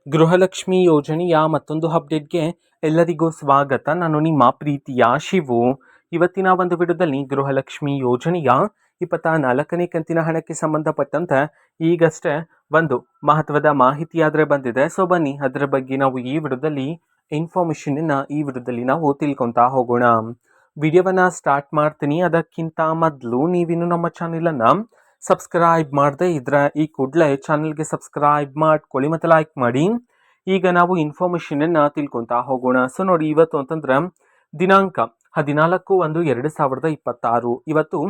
ಗೃಹಲಕ್ಷ್ಮಿ ಯೋಜನೆಯ ಮತ್ತೊಂದು ಅಪ್ಡೇಟ್ಗೆ ಎಲ್ಲರಿಗೂ ಸ್ವಾಗತ. ನಾನು ನಿಮ್ಮ ಪ್ರೀತಿಯ ಶಿವು. ಇವತ್ತಿನ ಒಂದು ವಿಡಿಯೋದಲ್ಲಿ ಗೃಹಲಕ್ಷ್ಮಿ ಯೋಜನೆಯ 24ನೇ ಕಂತಿನ ಹಣಕ್ಕೆ ಸಂಬಂಧಪಟ್ಟಂತೆ ಈಗಷ್ಟೇ ಒಂದು ಮಹತ್ವದ ಮಾಹಿತಿ ಆದರೆ ಬಂದಿದೆ. ಸೊ ಬನ್ನಿ ಅದರ ಬಗ್ಗೆ ನಾವು ಈ ವಿಡಿಯೋದಲ್ಲಿ ನಾವು ತಿಳ್ಕೊತಾ ಹೋಗೋಣ. ವಿಡಿಯೋವನ್ನ ಸ್ಟಾರ್ಟ್ ಮಾಡ್ತೀನಿ. ಅದಕ್ಕಿಂತ ಮೊದಲು ನೀವಿನ್ನು ನಮ್ಮ ಚಾನೆಲನ್ನು ಸಬ್ಸ್ಕ್ರೈಬ್ ಮಾಡದೆ ಇದ್ರೆ ಈ ಕೂಡಲೇ ಚಾನಲ್ಗೆ ಸಬ್ಸ್ಕ್ರೈಬ್ ಮಾಡ್ಕೊಳ್ಳಿ ಮತ್ತು ಲೈಕ್ ಮಾಡಿ. ಈಗ ನಾವು ಇನ್ಫಾರ್ಮೇಷನನ್ನು ತಿಳ್ಕೊತಾ ಹೋಗೋಣ. ಸೊ ನೋಡಿ, ಇವತ್ತು ಅಂತಂದ್ರೆ ದಿನಾಂಕ 14/1/2026. ಇವತ್ತು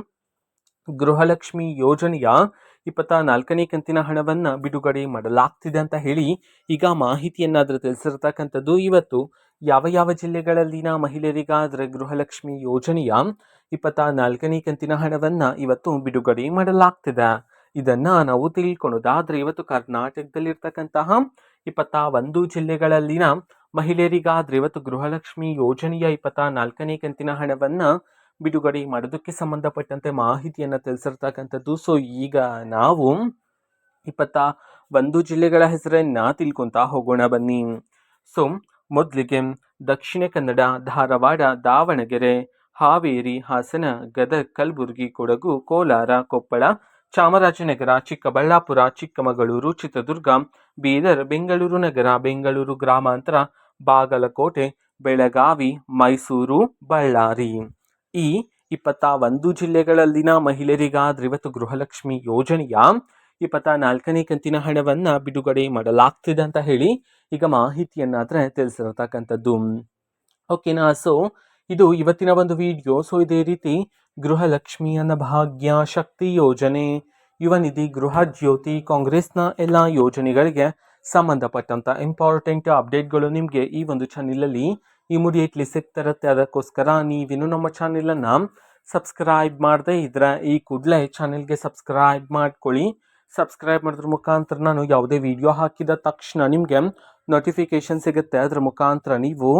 ಗೃಹಲಕ್ಷ್ಮಿ ಯೋಜನೆಯ 24ನೇ ಕಂತಿನ ಹಣವನ್ನು ಬಿಡುಗಡೆ ಮಾಡಲಾಗ್ತಿದೆ ಅಂತ ಹೇಳಿ ಈಗ ಮಾಹಿತಿಯನ್ನಾದರೂ ತಿಳಿಸಿರ್ತಕ್ಕಂಥದ್ದು. ಇವತ್ತು ಯಾವ ಯಾವ ಜಿಲ್ಲೆಗಳಲ್ಲಿನ ಮಹಿಳೆಯರಿಗಾದರೆ ಗೃಹಲಕ್ಷ್ಮಿ ಯೋಜನೆಯ 24ನೇ ಕಂತಿನ ಹಣವನ್ನು ಇವತ್ತು ಬಿಡುಗಡೆ ಮಾಡಲಾಗ್ತಿದೆ, ಇದನ್ನ ನಾವು ತಿಳ್ಕೊಳ್ಳೋದಾದ್ರೆ ಇವತ್ತು ಕರ್ನಾಟಕದಲ್ಲಿರ್ತಕ್ಕಂತಹ 21 ಜಿಲ್ಲೆಗಳಲ್ಲಿನ ಮಹಿಳೆಯರಿಗಾದ್ರೆ ಇವತ್ತು ಗೃಹಲಕ್ಷ್ಮಿ ಯೋಜನೆಯ 24ನೇ ಕಂತಿನ ಹಣವನ್ನ ಬಿಡುಗಡೆ ಮಾಡೋದಕ್ಕೆ ಸಂಬಂಧಪಟ್ಟಂತೆ ಮಾಹಿತಿಯನ್ನು ತಿಳಿಸಿರ್ತಕ್ಕಂಥದ್ದು. ಸೊ ಈಗ ನಾವು 21 ಜಿಲ್ಲೆಗಳ ಹೆಸರನ್ನ ತಿಳ್ಕೊತಾ ಹೋಗೋಣ ಬನ್ನಿ. ಸೊ ಮೊದಲಿಗೆ ದಕ್ಷಿಣ ಕನ್ನಡ, ಧಾರವಾಡ, ದಾವಣಗೆರೆ, ಹಾವೇರಿ, ಹಾಸನ, ಗದಗ, ಕಲಬುರಗಿ, ಕೊಡಗು, ಕೋಲಾರ, ಕೊಪ್ಪಳ, ಚಾಮರಾಜನಗರ, ಚಿಕ್ಕಬಳ್ಳಾಪುರ, ಚಿಕ್ಕಮಗಳೂರು, ಚಿತ್ರದುರ್ಗ, ಬೀದರ್, ಬೆಂಗಳೂರು ನಗರ, ಬೆಂಗಳೂರು ಗ್ರಾಮಾಂತರ, ಬಾಗಲಕೋಟೆ, ಬೆಳಗಾವಿ, ಮೈಸೂರು, ಬಳ್ಳಾರಿ. ಈ 21 ಜಿಲ್ಲೆಗಳಲ್ಲಿನ ಮಹಿಳೆಯರಿಗಾದ್ರೆ ಇವತ್ತು ಗೃಹಲಕ್ಷ್ಮಿ ಯೋಜನೆಯ 24ನೇ ಕಂತಿನ ಹಣವನ್ನ ಬಿಡುಗಡೆ ಮಾಡಲಾಗ್ತಿದೆ ಅಂತ ಹೇಳಿ ಈಗ ಮಾಹಿತಿಯನ್ನಾದ್ರೆ ತಿಳಿಸಿರತಕ್ಕಂಥದ್ದು. ಓಕೆನಾ. ಸೊ ಇದು ಇವತ್ತಿನ ಒಂದು ವಿಡಿಯೋ. ಸೊ ಇದೇ ರೀತಿ ಗೃಹಲಕ್ಷ್ಮಿ ಅನ್ನ ಭಾಗ್ಯ, ಶಕ್ತಿ ಯೋಜನೆ, ಯುವ ನಿಧಿ, ಗೃಹ ಜ್ಯೋತಿ, ಕಾಂಗ್ರೆಸ್ನ ಎಲ್ಲ ಯೋಜನೆಗಳಿಗೆ ಸಂಬಂಧಪಟ್ಟಂತ ಇಂಪಾರ್ಟೆಂಟ್ ಅಪ್ಡೇಟ್ಗಳು ನಿಮಗೆ ಈ ಒಂದು ಚಾನೆಲಲ್ಲಿ ಇಮಿಡಿಯೇಟ್ಲಿ ಸಿಗ್ತಿರುತ್ತೆ. ಅದಕ್ಕೋಸ್ಕರ ನೀವಿನ್ನು ನಮ್ಮ ಚಾನೆಲನ್ನು ಸಬ್ಸ್ಕ್ರೈಬ್ ಮಾಡದೆ ಇದ್ರೆ ಈ ಕೂಡಲೇ ಚಾನೆಲ್ಗೆ ಸಬ್ಸ್ಕ್ರೈಬ್ ಮಾಡ್ಕೊಳ್ಳಿ. ಸಬ್ಸ್ಕ್ರೈಬ್ ಮಾಡೋದ್ರ ಮುಖಾಂತರ ನಾನು ಯಾವುದೇ ವಿಡಿಯೋ ಹಾಕಿದ ತಕ್ಷಣ ನಿಮಗೆ ನೋಟಿಫಿಕೇಶನ್ ಸಿಗುತ್ತೆ. ಅದರ ಮುಖಾಂತರ ನೀವು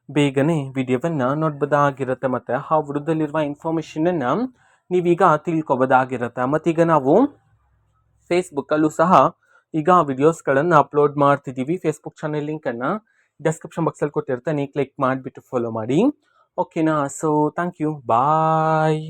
ಬೇಗನೆ ವಿಡಿಯೋವನ್ನು ನೋಡ್ಬೋದಾಗಿರುತ್ತೆ ಮತ್ತು ಆ ವಿಡಿಯೋದಲ್ಲಿರುವ ಇನ್ಫಾರ್ಮೇಷನನ್ನು ನೀವೀಗ ತಿಳ್ಕೊಬೋದಾಗಿರುತ್ತೆ. ಮತ್ತೀಗ ನಾವು ಫೇಸ್ಬುಕ್ಕಲ್ಲೂ ಸಹ ಈಗ ವಿಡಿಯೋಸ್ಗಳನ್ನು ಅಪ್ಲೋಡ್ ಮಾಡ್ತಿದ್ದೀವಿ. ಫೇಸ್ಬುಕ್ ಚಾನೆಲ್ ಲಿಂಕನ್ನು ಡಿಸ್ಕ್ರಿಪ್ಷನ್ ಬಾಕ್ಸಲ್ಲಿ ಕೊಟ್ಟಿರ್ತೇನೆ, ಕ್ಲಿಕ್ ಮಾಡಿಬಿಟ್ಟು ಫಾಲೋ ಮಾಡಿ. ಓಕೆನಾ. So thank you, bye.